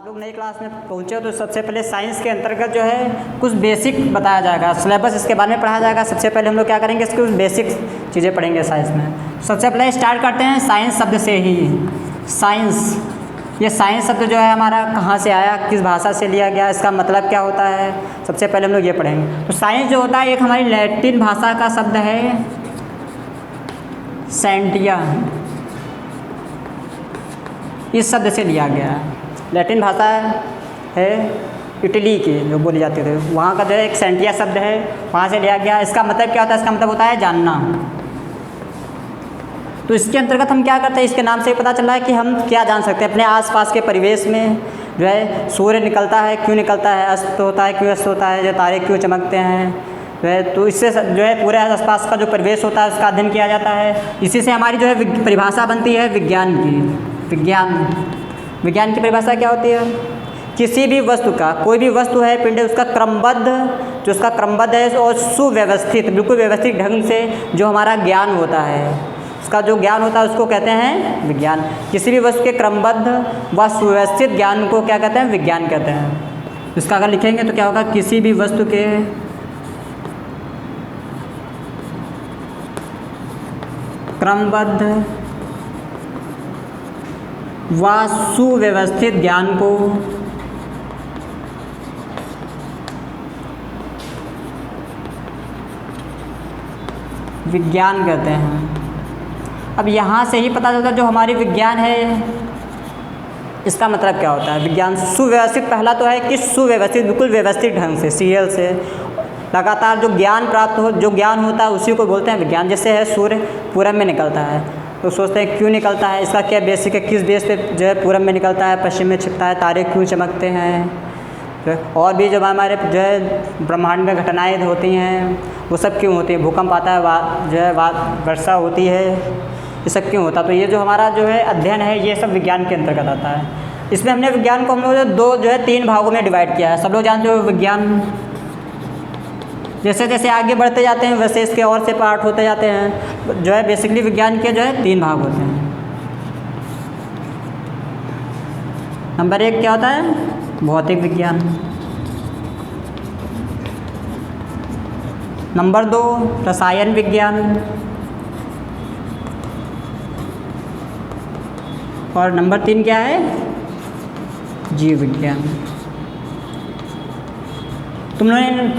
आप लोग नई क्लास में पहुँचे हो तो सबसे पहले साइंस के अंतर्गत जो है कुछ बेसिक बताया जाएगा, सिलेबस इसके बारे में पढ़ाया जाएगा। सबसे पहले हम लोग क्या करेंगे, इसके कुछ बेसिक चीज़ें पढ़ेंगे साइंस में। सबसे पहले स्टार्ट करते हैं साइंस शब्द से ही। साइंस, ये साइंस शब्द जो है हमारा कहाँ से आया, किस भाषा से लिया गया, इसका मतलब क्या होता है, सबसे पहले हम लोग ये पढ़ेंगे। तो साइंस जो होता है एक हमारी लैटिन भाषा का शब्द है सेंटिया, इस शब्द से लिया गया है। लैटिन भाषा है इटली की जो बोली जाती थी, वहाँ का जो है एक सेंटिया शब्द है, वहाँ से लिया गया। इसका मतलब क्या होता है, इसका मतलब होता है जानना। तो इसके अंतर्गत हम क्या करते हैं, इसके नाम से ही पता चल रहा है कि हम क्या जान सकते हैं अपने आसपास के परिवेश में। जो है सूर्य निकलता है, क्यों निकलता है, अस्त होता है, क्यों अस्त होता है, जो तारे क्यों चमकते हैं, जो है तो इससे जो है पूरे आसपास का जो परिवेश होता है उसका अध्ययन किया जाता है। इसी से हमारी जो है परिभाषा बनती है विज्ञान की। विज्ञान की परिभाषा क्या होती है, किसी भी वस्तु का, कोई भी वस्तु है, पिंड है, उसका क्रमबद्ध, जो उसका क्रमबद्ध है और सुव्यवस्थित, बिल्कुल व्यवस्थित ढंग से जो हमारा ज्ञान होता है, उसका जो ज्ञान होता है उसको कहते हैं विज्ञान। किसी भी वस्तु के क्रमबद्ध व सुव्यवस्थित ज्ञान को क्या कहते हैं, विज्ञान कहते हैं। इसका अगर लिखेंगे तो क्या होगा, किसी भी वस्तु के क्रमबद्ध व सुव्यवस्थित ज्ञान को विज्ञान कहते हैं। अब यहाँ से ही पता चलता है जो हमारी विज्ञान है इसका मतलब क्या होता है। विज्ञान सुव्यवस्थित, पहला तो है कि सुव्यवस्थित, बिल्कुल व्यवस्थित ढंग से, सीरियल से लगातार जो ज्ञान प्राप्त हो, जो ज्ञान होता है उसी को बोलते हैं विज्ञान। जैसे है सूर्य पूरब में निकलता है तो सोचते हैं क्यों निकलता है, इसका क्या बेसिक है, किस बेस पे जो है पूरब में निकलता है, पश्चिम में छिपता है, तारे क्यों चमकते हैं, और भी जब हमारे जो है ब्रह्मांड में घटनाएँ होती हैं वो सब क्यों होती है, भूकंप आता है, जो है वर्षा होती है, ये सब क्यों होता है। तो ये जो हमारा जो है अध्ययन है ये सब विज्ञान के अंतर्गत आता है। इसमें हमने विज्ञान को हम लोग तीन भागों में डिवाइड किया है। सब लोग जानते हो विज्ञान जैसे जैसे आगे बढ़ते जाते हैं वैसे इसके और से पार्ट होते जाते हैं। जो है बेसिकली विज्ञान के जो है तीन भाग होते हैं। नंबर एक क्या होता है, भौतिक विज्ञान। नंबर दो रसायन विज्ञान, और नंबर तीन क्या है, जीव विज्ञान। तुम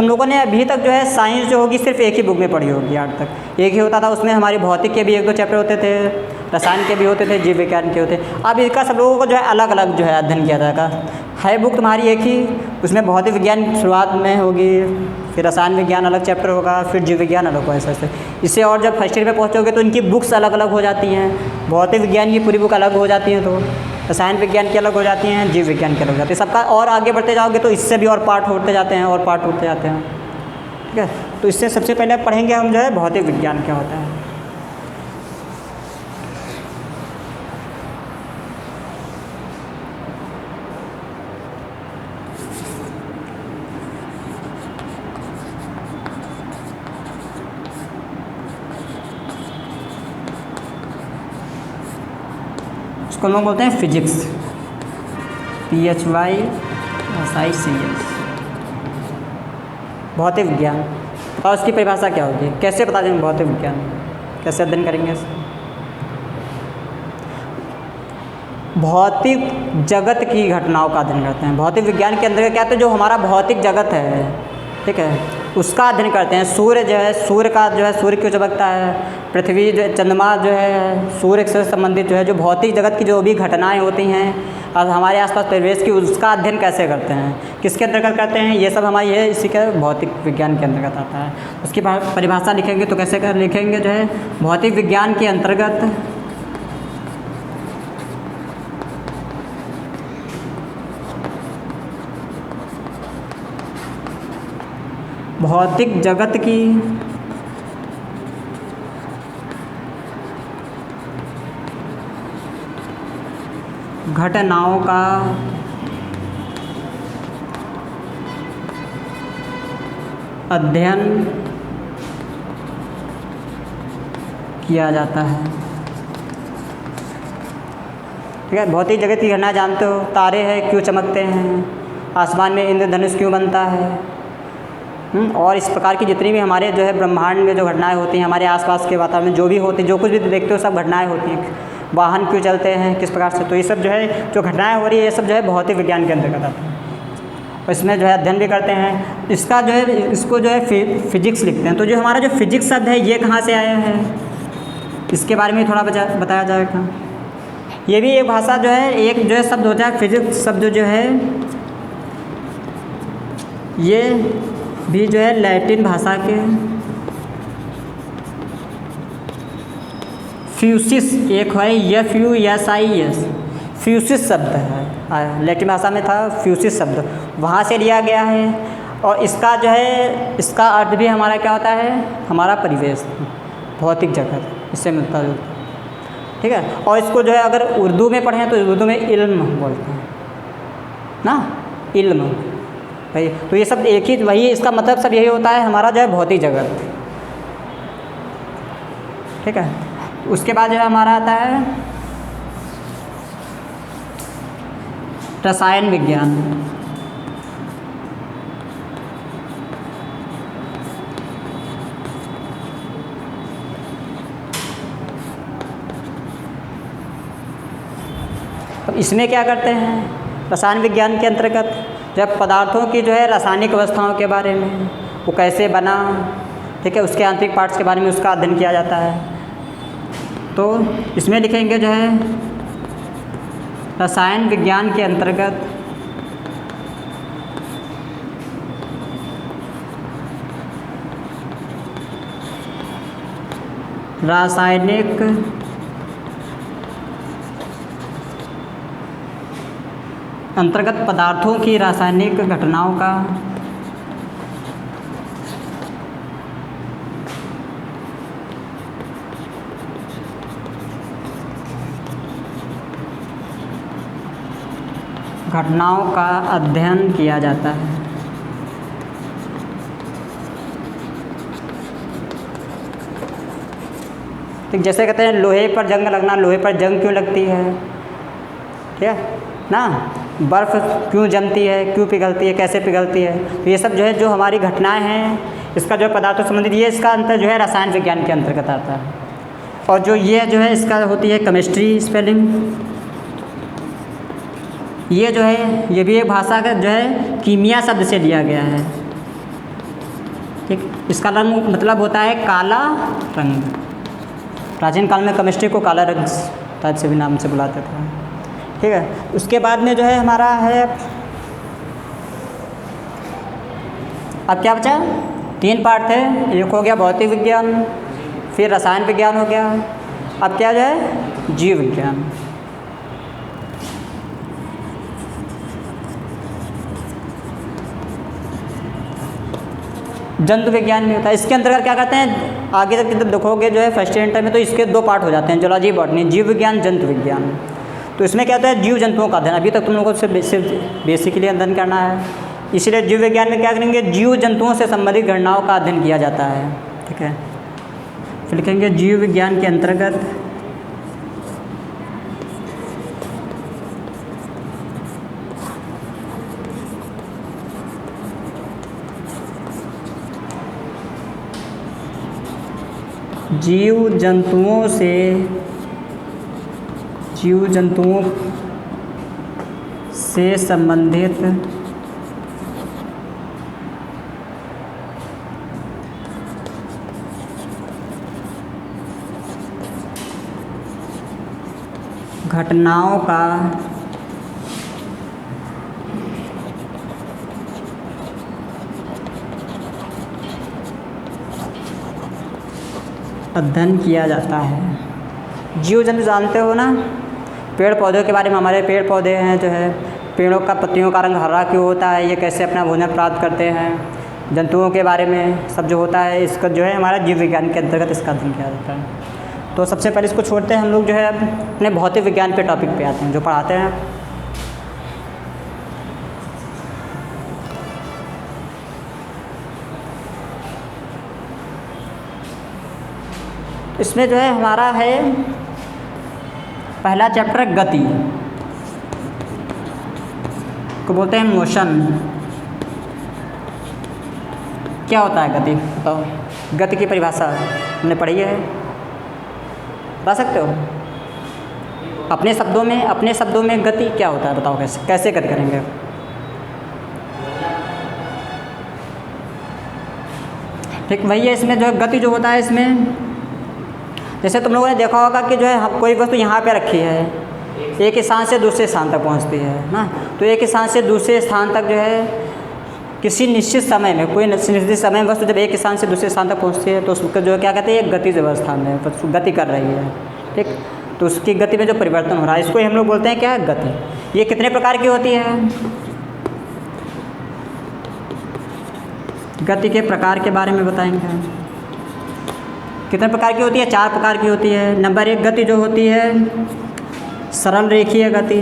लोगों ने अभी तक जो है साइंस जो होगी सिर्फ एक ही बुक में पढ़ी होगी आज तक। एक ही होता था, उसमें हमारी भौतिक के भी एक दो चैप्टर होते थे, रसायन के भी होते थे, जीव विज्ञान के होते। अब इसका सब लोगों को जो है अलग अलग जो है अध्ययन किया जाएगा। है बुक तुम्हारी एक ही, उसमें भौतिक विज्ञान शुरुआत में होगी, फिर रसायन विज्ञान अलग चैप्टर होगा, फिर जीव विज्ञान अलग होगा, ऐसे इससे। और जब फर्स्ट ईयर में पहुँचोगे तो इनकी बुक्स अलग अलग हो जाती हैं। भौतिक विज्ञान की पूरी बुक अलग हो जाती है, तो रसायन विज्ञान की अलग हो जाती हैं, जीव विज्ञान की अलग हो जाती है। सबका और आगे बढ़ते जाओगे तो इससे भी और पार्ट होते जाते हैं और पार्ट होते जाते हैं, ठीक है। तो इससे सबसे पहले पढ़ेंगे हम जो है भौतिक विज्ञान क्या होता है। इसको लोग बोलते हैं फिजिक्स, PHYSICS, भौतिक विज्ञान। और उसकी परिभाषा क्या होगी, कैसे बता देंगे भौतिक विज्ञान, कैसे अध्ययन करेंगे इसे। भौतिक जगत की घटनाओं का अध्ययन करते हैं। भौतिक विज्ञान के अंदर क्या है, तो जो हमारा भौतिक जगत है, ठीक है, उसका अध्ययन करते हैं। सूर्य जो है, सूर्य का जो है, सूर्य क्यों चमकता है, पृथ्वी जो चंद्रमा जो है, सूर्य से संबंधित जो है जो भौतिक जगत की जो भी घटनाएं होती हैं और हमारे आसपास परिवेश की, उसका अध्ययन कैसे करते हैं, किसके अंतर्गत करते हैं, ये सब हमारी है इसी के भौतिक विज्ञान के अंतर्गत आता है। उसकी परिभाषा लिखेंगे तो कैसे कर लिखेंगे, जो है भौतिक विज्ञान के अंतर्गत भौतिक जगत की घटनाओं का अध्ययन किया जाता है। ठीक है। भौतिक जगत की घटना जानते हो, तारे हैं क्यों चमकते हैं, आसमान में इंद्रधनुष क्यों बनता है, और इस प्रकार की जितनी भी हमारे जो है ब्रह्मांड में जो घटनाएं होती हैं, हमारे आसपास के वातावरण में जो भी होती, जो कुछ भी देखते हो सब घटनाएं होती हैं। वाहन क्यों चलते हैं, किस प्रकार से, तो ये सब जो है जो घटनाएं हो रही है ये सब जो है भौतिक विज्ञान के अंतर्गत आता है। और इसमें जो है अध्ययन भी करते हैं। इसका जो है इसको जो है फिजिक्स लिखते हैं। तो जो हमारा जो फिजिक्स शब्द है ये कहाँ से आया है, इसके बारे में थोड़ा बताया जाएगा। ये भी एक भाषा जो है, एक जो है शब्द होता है फिजिक्स शब्द जो है ये भी जो है लैटिन भाषा के फ्यूसिस, एक है FUSIS, फ्यूसिस शब्द है, लैटिन भाषा में था फ्यूसिस शब्द, वहाँ से लिया गया है। और इसका जो है इसका अर्थ भी हमारा क्या होता है, हमारा परिवेश, भौतिक जगत, इससे मिलता जुलता, ठीक है। और इसको जो है अगर उर्दू में पढ़ें तो उर्दू में इल्म बोलते हैं ना, इल्म भाई। तो ये सब एक ही वही, इसका मतलब सब यही होता है हमारा जो है भौतिक जगत, ठीक है। उसके बाद जो है हमारा आता है रसायन विज्ञान। अब इसमें क्या करते हैं, रसायन विज्ञान के अंतर्गत जब पदार्थों की जो है रासायनिक अवस्थाओं के बारे में, वो कैसे बना, ठीक है, उसके आंतरिक पार्ट्स के बारे में उसका अध्ययन किया जाता है। तो इसमें लिखेंगे जो है रसायन विज्ञान के अंतर्गत रासायनिक अंतर्गत पदार्थों की रासायनिक घटनाओं का अध्ययन किया जाता है। ठीक, जैसे कहते हैं लोहे पर जंग लगना, लोहे पर जंग क्यों लगती है, ठीक है ना, बर्फ़ क्यों जमती है, क्यों पिघलती है, कैसे पिघलती है, तो ये सब जो है जो हमारी घटनाएं हैं, इसका जो पदार्थों से संबंधित, ये इसका अंतर जो है रसायन विज्ञान के अंतर्गत आता है। और जो ये जो है इसका होती है केमिस्ट्री स्पेलिंग, ये जो है ये भी एक भाषा का जो है कीमिया शब्द से लिया गया है, ठीक। इसका रंग मतलब होता है काला रंग। प्राचीन काल में केमिस्ट्री को काला रंग ताज से भी नाम से बुलाते थे, ठीक है। उसके बाद में जो है हमारा है, अब क्या बचा, 3 पार्ट थे, एक हो गया भौतिक विज्ञान, फिर रसायन विज्ञान हो गया, अब क्या जो है जीव विज्ञान। जंतु विज्ञान में होता है। इसके अंतर्गत क्या करते हैं, आगे तक जब देखोगे जो है फर्स्ट ईयर इंटर में, तो इसके 2 पार्ट हो जाते हैं, जूलॉजी बॉटनी, जीव विज्ञान जंतु विज्ञान। तो इसमें क्या होता है, जीव जंतुओं का अध्ययन, अभी तक तुम लोगों को सिर्फ बेसिकली अध्ययन करना है, इसलिए जीव विज्ञान में क्या करेंगे, जीव जंतुओं से संबंधित घटनाओं का अध्ययन किया जाता है, ठीक है। फिर लिखेंगे जीव विज्ञान के अंतर्गत जीव जंतुओं से संबंधित घटनाओं का अध्ययन किया जाता है। जीव जंतु जानते हो ना, पेड़ पौधों के बारे में, हमारे पेड़ पौधे हैं जो है, पेड़ों का पत्तियों का रंग हरा क्यों होता है, ये कैसे अपना भोजन प्राप्त करते हैं, जंतुओं के बारे में सब जो होता है, इसका जो है हमारा जीव विज्ञान के अंतर्गत इसका अध्ययन किया जाता है। तो सबसे पहले इसको छोड़ते हैं हम लोग, जो है अपने भौतिक विज्ञान पे टॉपिक पे आते हैं, जो पढ़ाते हैं। इसमें जो है हमारा है पहला चैप्टर है गति, को बोलते हैं मोशन। क्या होता है गति, बताओ। गति की परिभाषा हमने पढ़ी है, बता सकते हो अपने शब्दों में गति क्या होता है, बताओ कैसे गति करेंगे। ठीक वही है, इसमें जो है गति जो होता है, इसमें जैसे तुम लोगों ने देखा होगा कि जो है कोई वस्तु यहाँ पे रखी है, एक स्थान से दूसरे स्थान तक पहुँचती है ना। तो एक स्थान से दूसरे स्थान तक जो है किसी निश्चित समय में, कोई निश्चित समय में वस्तु जब एक स्थान से दूसरे स्थान तक पहुँचती है तो उसको जो है क्या कहते हैं, एक गतिज अवस्था में वस्तु गति कर रही है। ठीक, तो उसकी गति में जो परिवर्तन हो रहा है इसको हम लोग बोलते हैं क्या, गति। ये कितने प्रकार की होती है, गति के प्रकार के बारे में बताएंगे। कितने प्रकार की होती है, 4 प्रकार की होती है। नंबर 1 गति जो होती है सरल रेखीय गति।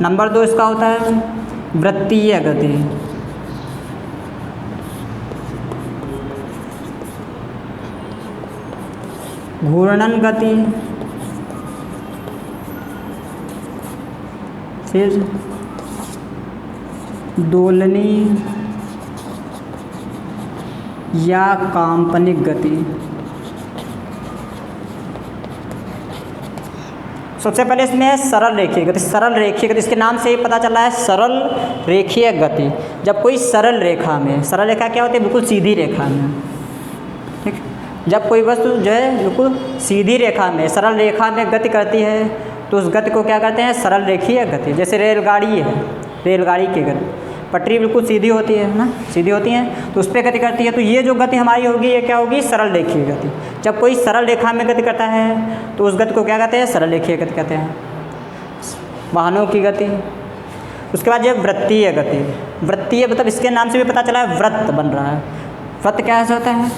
नंबर 2 इसका होता है वृत्तीय गति। घूर्णन गति। फिर दोलनी या काल्पनिक गति। सबसे पहले इसमें है सरल रेखीय गति। सरल रेखीय गति, इसके नाम से ही पता चल रहा है सरल रेखीय गति। जब कोई सरल रेखा में, सरल रेखा क्या होती है, बिल्कुल सीधी रेखा में। ठीक, जब कोई वस्तु जो है बिल्कुल सीधी रेखा में, सरल रेखा में गति करती है तो उस गति को क्या कहते हैं, सरल रेखीय गति। जैसे रेलगाड़ी है, रेलगाड़ी की गति, पटरी बिल्कुल सीधी होती है ना, सीधी होती हैं तो उस पर गति करती है। तो ये जो गति हमारी होगी ये क्या होगी, सरल रेखीय गति। जब कोई सरल रेखा में गति करता है तो उस गति को क्या कहते हैं, सरल रेखीय गति कहते हैं। वाहनों की गति। उसके बाद ये वृत्तीय गति। वृत्तीय मतलब इसके नाम से भी पता चला है वृत्त बन रहा है। वृत्त क्या ऐसे होता है,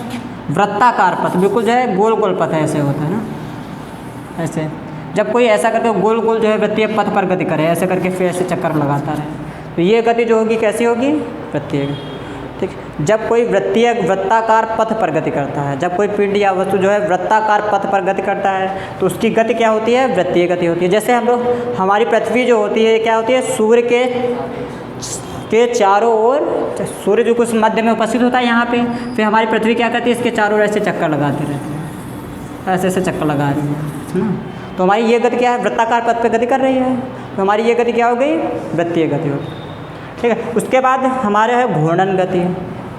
वृत्ताकार पथ, बिल्कुल जो है गोल गोल पथ ऐसे होता है ना, ऐसे। जब कोई ऐसा करके गोल गोल जो है वृत्तीय पथ पर गति करे, ऐसे करके फिर ऐसे चक्कर लगाता रहे, तो ये गति जो होगी कैसी होगी, वृत्तीय। ठीक, जब कोई वृत्ताकार पथ पर गति करता है, जब कोई पिंड या वस्तु जो है वृत्ताकार पथ पर गति करता है तो उसकी गति क्या होती है, वृत्तीय गति होती है। जैसे हम लोग, हमारी पृथ्वी जो होती है क्या होती है, सूर्य के चारों ओर, सूर्य जो कुछ मध्य में उपस्थित होता है यहाँ पे, फिर हमारी पृथ्वी क्या करती है, इसके चारों ओर ऐसे चक्कर लगाते रहते हैं, ऐसे ऐसे चक्कर लगा रही है ना। तो हमारी ये गति क्या है, वृत्ताकार पथ पे गति कर रही है, तो हमारी ये गति क्या हो गई, वृत्तीय गति होगी। ठीक है, उसके बाद हमारे है घूर्णन गति।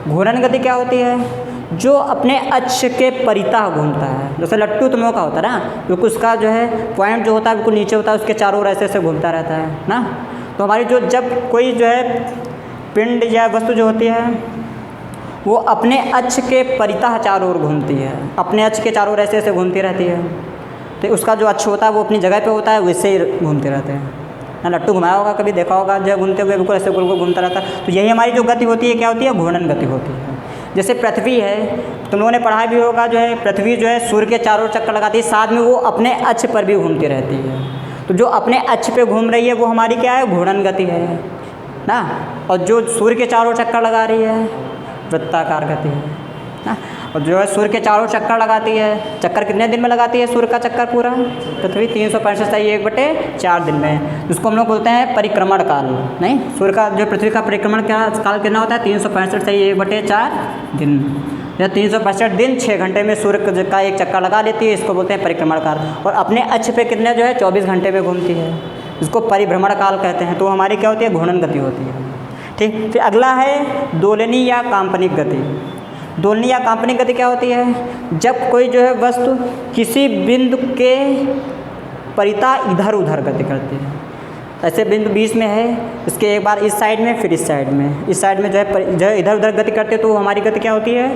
घूर्णन गति क्या होती है, जो अपने अक्ष के परितः घूमता है। जैसे लट्टू तुम लोगों का होता है ना, क्योंकि उसका जो है पॉइंट जो होता है बिल्कुल नीचे होता है, उसके चारों ओर ऐसे ऐसे घूमता रहता है ना। तो हमारी जो, जब कोई जो है पिंड या वस्तु जो होती है वो अपने अक्ष के परितः चारों ओर घूमती है, अपने अक्ष के चारों ओर ऐसे ऐसे घूमती रहती है, तो उसका जो अक्ष होता है वो अपनी जगह पे होता है, वैसे ही घूमते रहते हैं ना। लट्टू घुमाया होगा, कभी देखा होगा, जो घूमते हुए बिल्कुल ऐसे गोल गोल घूमता रहता है। तो यही हमारी जो गति होती है क्या होती है, घूर्णन गति होती है। जैसे पृथ्वी है, तुम लोगों ने पढ़ा भी होगा, जो है पृथ्वी जो है सूर्य के चारों ओर चक्कर लगाती है, साथ में वो अपने अक्ष पर भी घूमती रहती है। तो जो अपने अक्ष पे घूम रही है वो हमारी क्या है, घूर्णन गति है ना। और जो सूर्य के चारों ओर चक्कर लगा रही है, वृत्ताकार गति है ना। और जो है सूर्य के चारों चक्कर लगाती है, चक्कर कितने दिन में लगाती है सूर्य का चक्कर पूरा, पृथ्वी 365 दिन में, जिसको हम लोग बोलते हैं परिक्रमण काल। नहीं, सूर्य का जो पृथ्वी का परिक्रमण काल कितना होता है, 365 दिन, या 365 दिन 6 घंटे में सूर्य का एक चक्कर लगा लेती है, इसको बोलते हैं परिक्रमण काल। और अपने अक्ष पे कितने जो है 24 घंटे में घूमती है, इसको परिभ्रमण काल कहते हैं। तो हमारी क्या होती है, घूर्णन गति होती है। ठीक, फिर अगला है दोलनी या काल्पनिक गति। दोलनी या काल्पनिक गति क्या होती है, जब कोई जो है वस्तु किसी बिंदु के परितः इधर उधर गति करती है। ऐसे बिंदु बीच में है, इसके एक बार इस साइड में फिर इस साइड में, इस साइड में जो है इधर उधर गति करते, तो हमारी गति क्या होती है,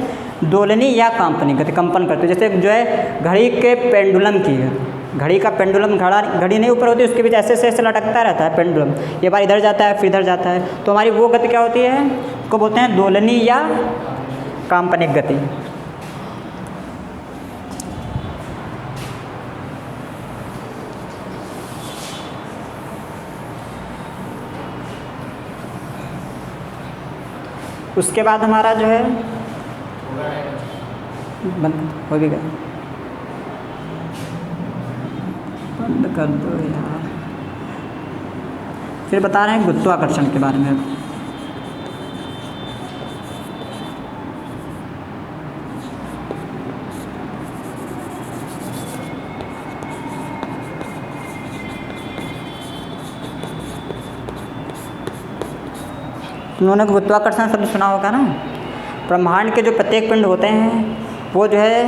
दोलनी या काल्पनिक गति, कंपन करती है। जैसे जो है घड़ी के पेंडुलम की है, घड़ी का पेंडुलम, घड़ी नहीं ऊपर होती, उसके बीच ऐसे ऐसे लटकता रहता है पेंडुलम, ये बार इधर जाता है फिर इधर जाता है, तो हमारी वो गति क्या होती है, उसको बोलते हैं दोलनी या काल्पनिक गति। उसके बाद हमारा जो है बंद हो भी गया, बंद कर दो यार। फिर बता रहे हैं गुरुत्वाकर्षण के बारे में। उन्होंने गुरुत्वाकर्षण शब्द सुना होगा ना। ब्रह्मांड के जो प्रत्येक पिंड होते हैं वो जो है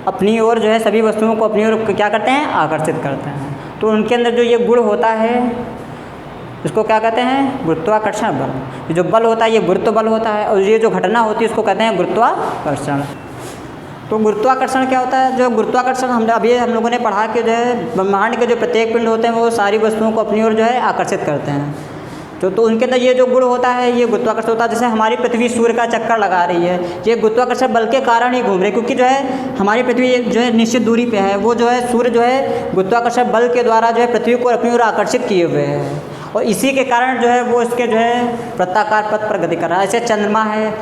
अपनी ओर जो है सभी वस्तुओं को अपनी ओर क्या करते हैं, आकर्षित करते हैं। तो उनके अंदर जो ये गुण होता है इसको क्या कहते हैं, गुरुत्वाकर्षण बल। ये जो बल होता है ये गुरुत्व बल होता है, और ये जो घटना होती है उसको कहते हैं गुरुत्वाकर्षण। तो गुरुत्वाकर्षण क्या होता है, जो गुरुत्वाकर्षण हम लोगों ने पढ़ा कि जो है ब्रह्मांड के जो प्रत्येक पिंड होते हैं वो सारी वस्तुओं को अपनी ओर जो है आकर्षित करते हैं। तो उनके अंदर ये जो गुण होता है ये गुरुत्वाकर्षण होता है। जैसे हमारी पृथ्वी सूर्य का चक्कर लगा रही है, ये गुरुत्वाकर्षण बल के कारण ही घूम रही है, क्योंकि जो है हमारी पृथ्वी जो है निश्चित दूरी पे है, वो जो है सूर्य जो है गुरुत्वाकर्षण बल के द्वारा जो है पृथ्वी को अपनी ओर आकर्षित किए हुए है, और इसी के कारण जो है वो इसके जो है वृत्ताकार पथ पर गति कर रहा है। ऐसे चंद्रमा है,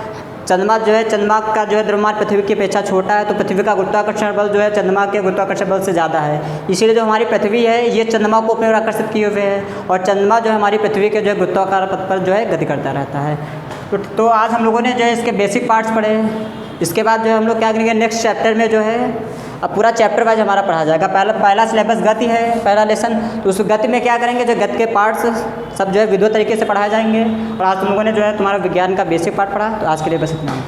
चंद्रमा जो है चंद्रमा का जो है द्रव्यमान पृथ्वी की अपेक्षा छोटा है, तो पृथ्वी का गुरुत्वाकर्षण बल जो है चंद्रमा के गुरुत्वाकर्षण बल से ज़्यादा है। इसीलिए जो हमारी पृथ्वी है ये चंद्रमा को अपने ओर आकर्षित किए हुए है, और चंद्रमा जो है हमारी पृथ्वी के जो है गुरुत्वाकार पथ पर जो है गति करता रहता है। तो आज हम लोगों ने जो है इसके बेसिक पार्ट्स पढ़े। इसके बाद जो है हम लोग क्या करेंगे, नेक्स्ट चैप्टर में जो है अब पूरा चैप्टर वाइज हमारा पढ़ा जाएगा। पहला सिलेबस गति है, पहला लेसन। तो उस गति में क्या करेंगे, जो गति के पार्ट्स सब जो है विधिवत तरीके से पढ़ाए जाएंगे। और आज तुम लोगों ने जो है तुम्हारा विज्ञान का बेसिक पार्ट पढ़ा। तो आज के लिए बस इतना।